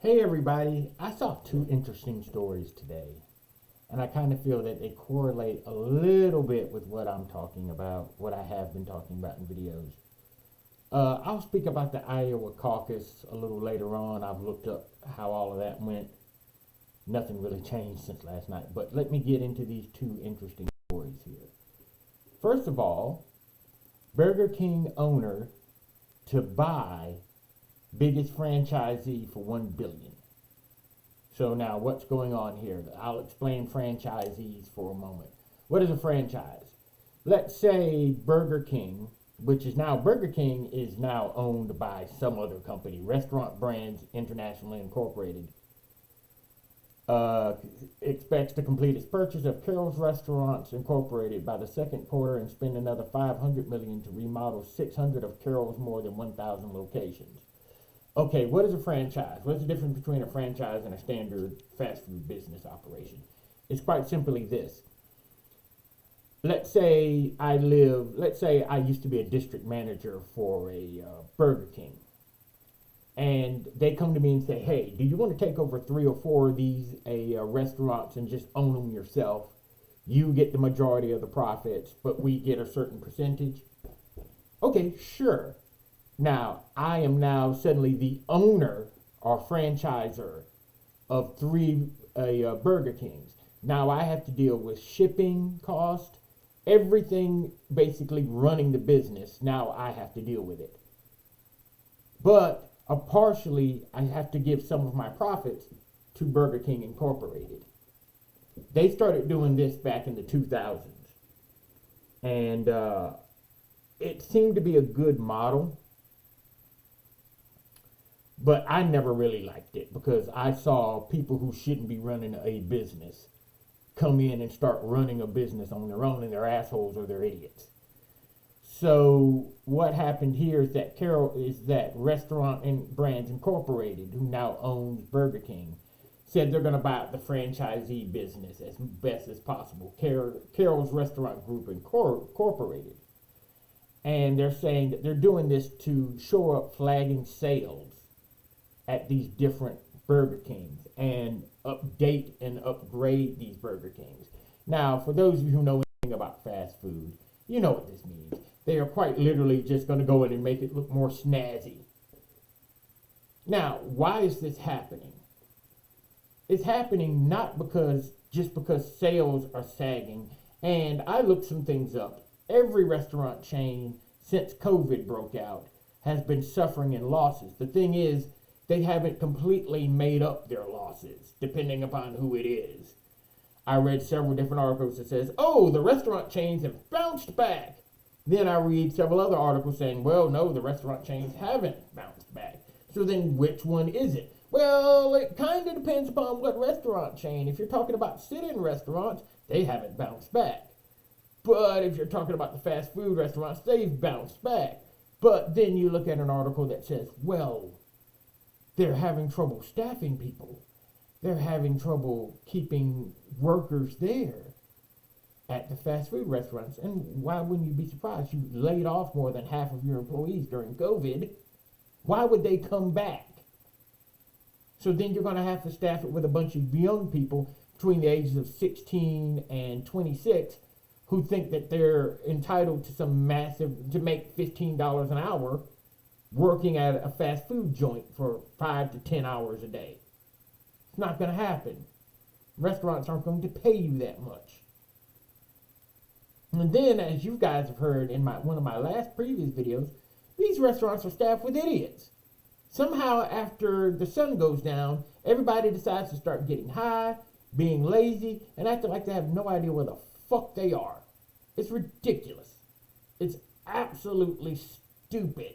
Hey everybody, I saw two interesting stories today, and I kind of feel that they correlate a little bit with what I'm talking about, what I have been talking about in videos. I'll speak about the Iowa caucus a little later on. I've looked up how all of that went. Nothing really changed since last night, but let me get into these two interesting stories here. First of all, Burger King owner to buy biggest franchisee for $1 billion. So now what's going on here? I'll explain franchisees for a moment. What is a franchise? Let's say Burger King, Burger King is now owned by some other company, Restaurant Brands Internationally Incorporated. Expects to complete its purchase of Carol's Restaurants Incorporated by the second quarter and spend another $500 million to remodel 600 of Carol's more than 1,000 locations. Okay, what is a franchise? What's the difference between a franchise and a standard fast food business operation? It's quite simply this. Let's say I used to be a district manager for a Burger King. And they come to me and say, hey, do you want to take over 3 or 4 of these restaurants and just own them yourself? You get the majority of the profits, but we get a certain percentage. Okay, sure. Now, I am now suddenly the owner or franchisor of 3 Burger Kings. Now I have to deal with shipping cost, everything basically running the business. Now I have to deal with it. But partially, I have to give some of my profits to Burger King Incorporated. They started doing this back in the 2000s. And it seemed to be a good model. But I never really liked it because I saw people who shouldn't be running a business come in and start running a business on their own, and they're assholes or they're idiots. So what happened here is that Restaurant and Brands Incorporated, who now owns Burger King, said they're going to buy out the franchisee business as best as possible. Carol's Restaurant Group Incorporated. And they're saying that they're doing this to shore up flagging sales at these different Burger Kings and update and upgrade these Burger Kings. Now, for those of you who know anything about fast food, you know what this means. They are quite literally just going to go in and make it look more snazzy. Now, why is this happening? It's happening not because sales are sagging. And I looked some things up. Every restaurant chain since COVID broke out has been suffering in losses. The thing is, they haven't completely made up their losses, depending upon who it is. I read several different articles that says, oh, the restaurant chains have bounced back. Then I read several other articles saying, well, no, the restaurant chains haven't bounced back. So then which one is it? Well, it kind of depends upon what restaurant chain. If you're talking about sit-in restaurants, they haven't bounced back. But if you're talking about the fast food restaurants, they've bounced back. But then you look at an article that says, well, they're having trouble staffing people. They're having trouble keeping workers there at the fast food restaurants. And why wouldn't you be surprised? You laid off more than half of your employees during COVID. Why would they come back? So then you're going to have to staff it with a bunch of young people between the ages of 16 and 26 who think that they're entitled to to make $15 an hour working at a fast food joint for 5 to 10 hours a day. It's not going to happen. Restaurants aren't going to pay you that much. And then, as you guys have heard in one of my last previous videos, these restaurants are staffed with idiots. Somehow, after the sun goes down, everybody decides to start getting high, being lazy, and acting like they have no idea where the fuck they are. It's ridiculous. It's absolutely stupid.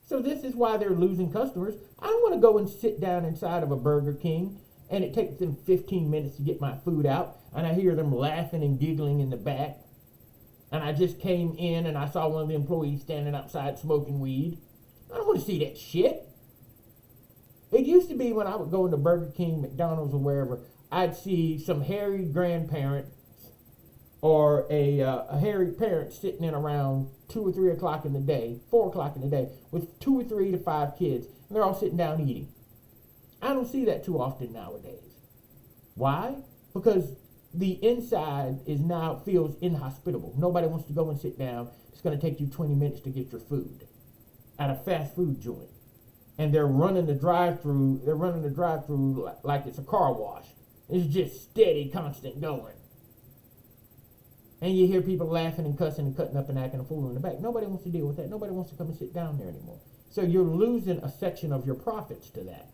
So this is why they're losing customers. I don't want to go and sit down inside of a Burger King and it takes them 15 minutes to get my food out and I hear them laughing and giggling in the back. And I just came in and I saw one of the employees standing outside smoking weed. I don't want to see that shit. It used to be when I would go into Burger King, McDonald's, or wherever, I'd see some hairy grandparent or a hairy parent sitting in around 2 or 3 o'clock in the day, 4 o'clock in the day, with 2 or 3 to 5 kids, and they're all sitting down eating. I don't see that too often nowadays. Why? Because the inside is now feels inhospitable. Nobody wants to go and sit down. It's going to take you 20 minutes to get your food at a fast food joint. And they're running the drive-through. They're running the drive-through like it's a car wash. It's just steady, constant going. And you hear people laughing and cussing and cutting up and acting a fool in the back. Nobody wants to deal with that. Nobody wants to come and sit down there anymore. So you're losing a section of your profits to that.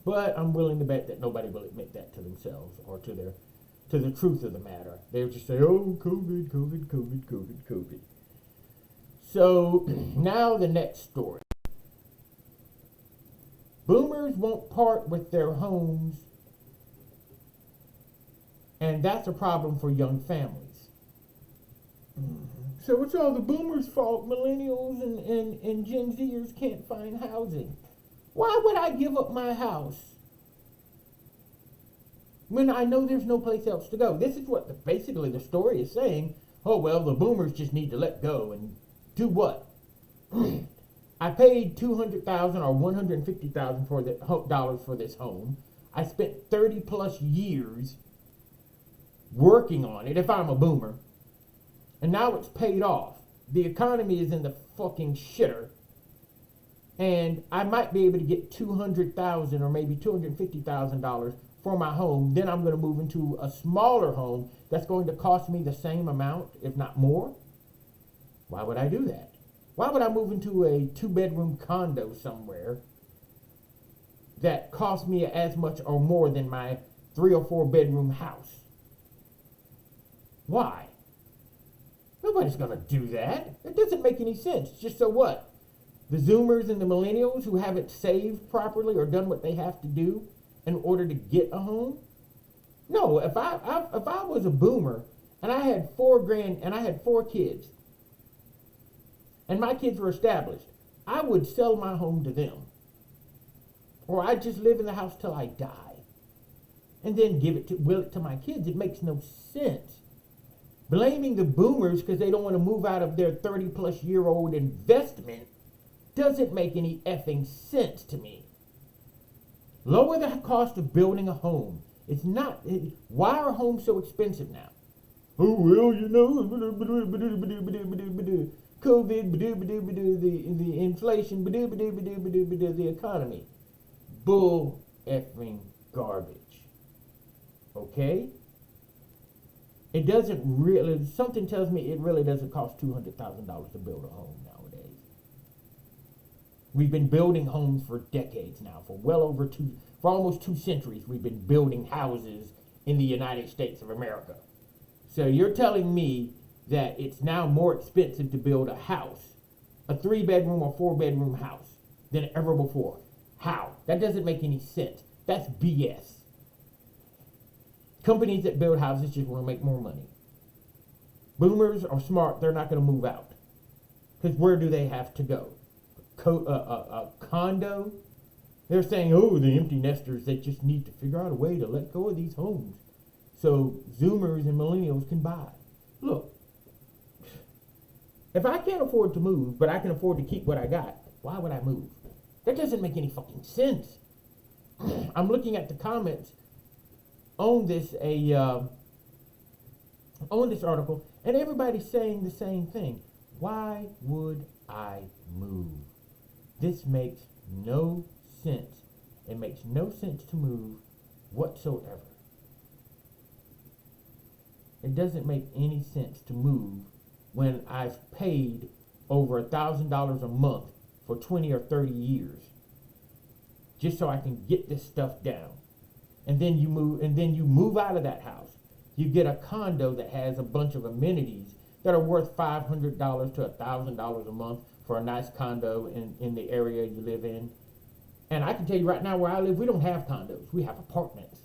But I'm willing to bet that nobody will admit that to themselves or to the truth of the matter. They'll just say, oh, COVID, COVID, COVID, COVID, COVID. So now the next story. Boomers won't part with their homes, and that's a problem for young families. So it's all the boomers' fault. Millennials and Gen Zers can't find housing. Why would I give up my house when I know there's no place else to go? This is what basically the story is saying. Oh, well, the boomers just need to let go and do what? I paid $200,000 or $150,000 for the dollars for this home. I spent 30 plus years working on it if I'm a boomer. And now it's paid off. The economy is in the fucking shitter. And I might be able to get $200,000 or maybe $250,000 for my home. Then I'm going to move into a smaller home that's going to cost me the same amount, if not more. Why would I do that? Why would I move into a 2-bedroom condo somewhere that costs me as much or more than my 3 or 4 bedroom house? Why? Nobody's going to do that. It doesn't make any sense. Just so what? The Zoomers and the Millennials who haven't saved properly or done what they have to do in order to get a home? No, if I was a boomer and I had $4,000 and I had 4 kids and my kids were established, I would sell my home to them. Or I'd just live in the house till I die and then will it to my kids. It makes no sense. Blaming the boomers because they don't want to move out of their 30 plus year old investment doesn't make any effing sense to me. Lower the cost of building a home. It's not. Why are homes so expensive now? Oh, well, you know, COVID, the inflation, the economy. Bull effing garbage. Okay? It doesn't really, something tells me it really doesn't cost $200,000 to build a home nowadays. We've been building homes for decades now, for almost 2 centuries we've been building houses in the United States of America. So you're telling me that it's now more expensive to build a house, a 3-bedroom or 4-bedroom house, than ever before. How? That doesn't make any sense. That's BS. Companies that build houses just want to make more money. Boomers are smart. They're not going to move out. Because where do they have to go? A condo? They're saying, oh, the empty nesters, they just need to figure out a way to let go of these homes so Zoomers and Millennials can buy. Look, if I can't afford to move, but I can afford to keep what I got, why would I move? That doesn't make any fucking sense. I'm looking at the comments on this article, and everybody's saying the same thing. Why would I move? This makes no sense. It makes no sense to move whatsoever. It doesn't make any sense to move when I've paid over $1,000 a month for 20 or 30 years just so I can get this stuff down. And then you move out of that house. You get a condo that has a bunch of amenities that are worth $500 to $1,000 a month for a nice condo in the area you live in. And I can tell you right now where I live, we don't have condos. We have apartments.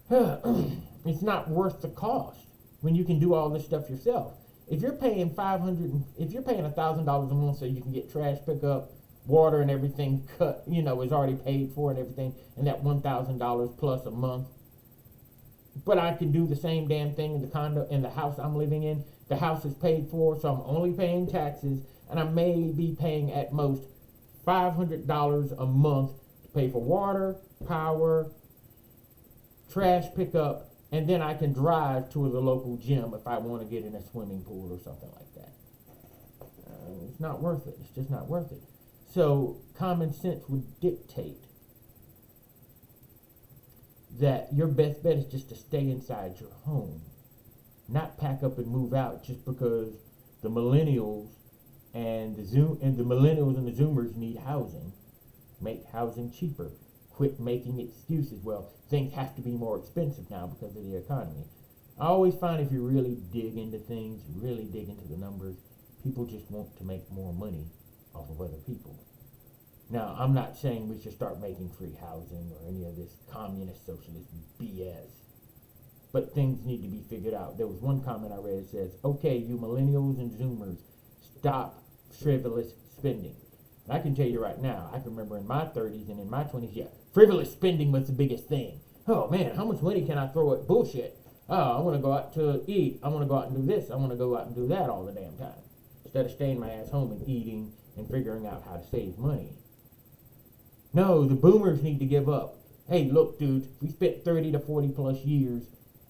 It's not worth the cost when you can do all this stuff yourself. If you're paying $1,000 a month so you can get trash pickup, water and everything cut, is already paid for and everything, and that $1,000 plus a month. But I can do the same damn thing in the house I'm living in. The house is paid for, so I'm only paying taxes, and I may be paying at most $500 a month to pay for water, power, trash pickup, and then I can drive to the local gym if I want to get in a swimming pool or something like that. It's not worth it. It's just not worth it. So common sense would dictate that your best bet is just to stay inside your home, not pack up and move out just because the millennials and the Zoomers need housing. Make housing cheaper. Quit making excuses. Well, things have to be more expensive now because of the economy. I always find if you really dig into things, really dig into the numbers, people just want to make more money off of other people. Now, I'm not saying we should start making free housing or any of this communist socialist BS, but things need to be figured out. There was one comment I read that says, okay, you millennials and Zoomers, stop frivolous spending. And I can tell you right now, I can remember in my 30s and in my 20s, yeah, frivolous spending was the biggest thing. Oh man, how much money can I throw at bullshit? Oh, I want to go out to eat. I want to go out and do this. I want to go out and do that all the damn time. Instead of staying my ass home and eating and figuring out how to save money. No, the boomers need to give up. Hey, look, dude, we spent 30 to 40 plus years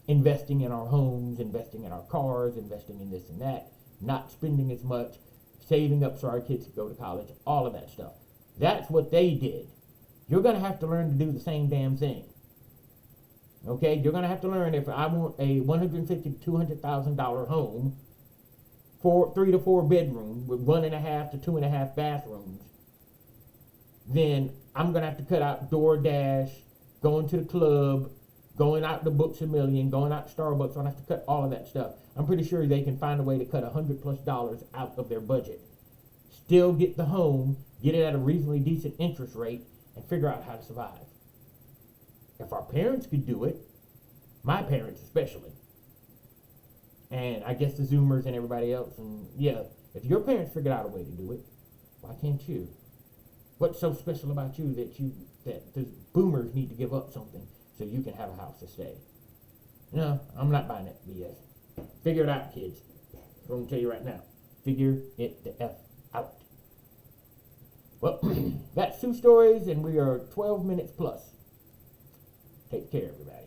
investing in our homes, investing in our cars, investing in this and that, not spending as much, saving up so our kids could go to college, all of that stuff. That's what they did. You're going to have to learn to do the same damn thing. Okay? You're going to have to learn if I want a $150,000 to $200,000 home, 3 to 4 bedrooms with 1.5 to 2.5 bathrooms, then I'm going to have to cut out DoorDash, going to the club, going out to Books A Million, going out to Starbucks. I'm going to have to cut all of that stuff. I'm pretty sure they can find a way to cut $100+ out of their budget. Still get the home, get it at a reasonably decent interest rate, and figure out how to survive. If our parents could do it, my parents especially, and I guess the Zoomers and everybody else, and yeah, if your parents figured out a way to do it, why can't you? What's so special about you that the boomers need to give up something so you can have a house to stay? No, I'm not buying that BS. Figure it out, kids. I'm going to tell you right now. Figure it the F out. Well, that's 2 stories, and we are 12 minutes plus. Take care, everybody.